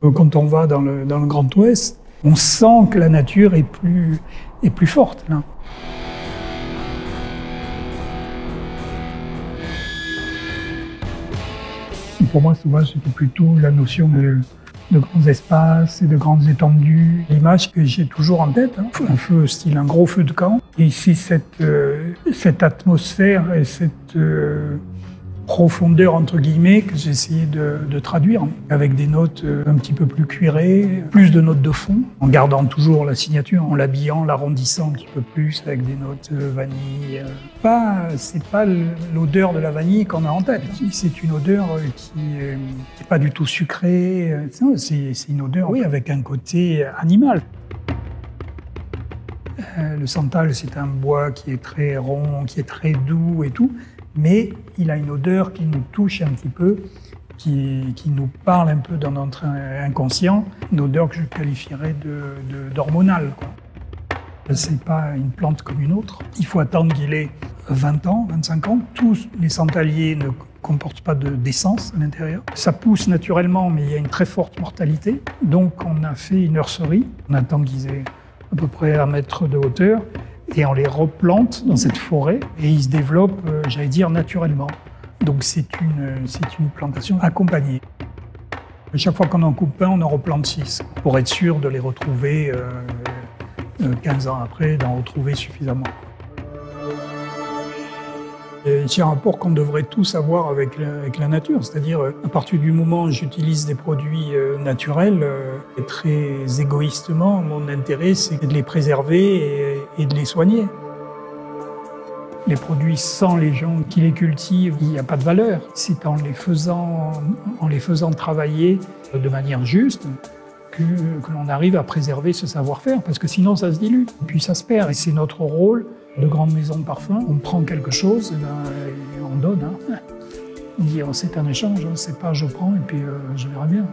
Quand on va dans le Grand Ouest, on sent que la nature est plus forte, là. Pour moi, souvent, c'était plutôt la notion de grands espaces et de grandes étendues. L'image que j'ai toujours en tête, hein, un feu style un gros feu de camp. Et ici, cette atmosphère et cette profondeur, entre guillemets, que j'ai essayé de traduire avec des notes un petit peu plus cuirées, plus de notes de fond, en gardant toujours la signature, en l'habillant, l'arrondissant un petit peu plus avec des notes vanille. C'est pas l'odeur de la vanille qu'on a en tête. C'est une odeur qui n'est pas du tout sucrée. C'est une odeur, oui, avec un côté animal. Le santal, c'est un bois qui est très rond, qui est très doux et tout. Mais il a une odeur qui nous touche un petit peu, qui nous parle un peu dans notre inconscient, une odeur que je qualifierais d'hormonale. C'est pas une plante comme une autre. Il faut attendre qu'il ait 20 ans, 25 ans. Tous les santaliers ne comportent pas d'essence à l'intérieur. Ça pousse naturellement, mais il y a une très forte mortalité. Donc on a fait une nurserie. On attend qu'ils aient à peu près 1 mètre de hauteur. Et on les replante dans cette forêt et ils se développent, j'allais dire, naturellement. Donc c'est une plantation accompagnée. Chaque fois qu'on en coupe un, on en replante 6 pour être sûr de les retrouver 15 ans après, d'en retrouver suffisamment. J'ai un rapport qu'on devrait tous avoir avec la nature, c'est-à-dire à partir du moment où j'utilise des produits naturels, très égoïstement, mon intérêt c'est de les préserver et de les soigner. Les produits sans les gens qui les cultivent, il n'y a pas de valeur. C'est en les faisant travailler de manière juste que l'on arrive à préserver ce savoir-faire, parce que sinon ça se dilue, et puis ça se perd. Et c'est notre rôle de grande maison de parfum. On prend quelque chose et on donne. On dit c'est un échange, c'est pas je prends et puis je verrai bien.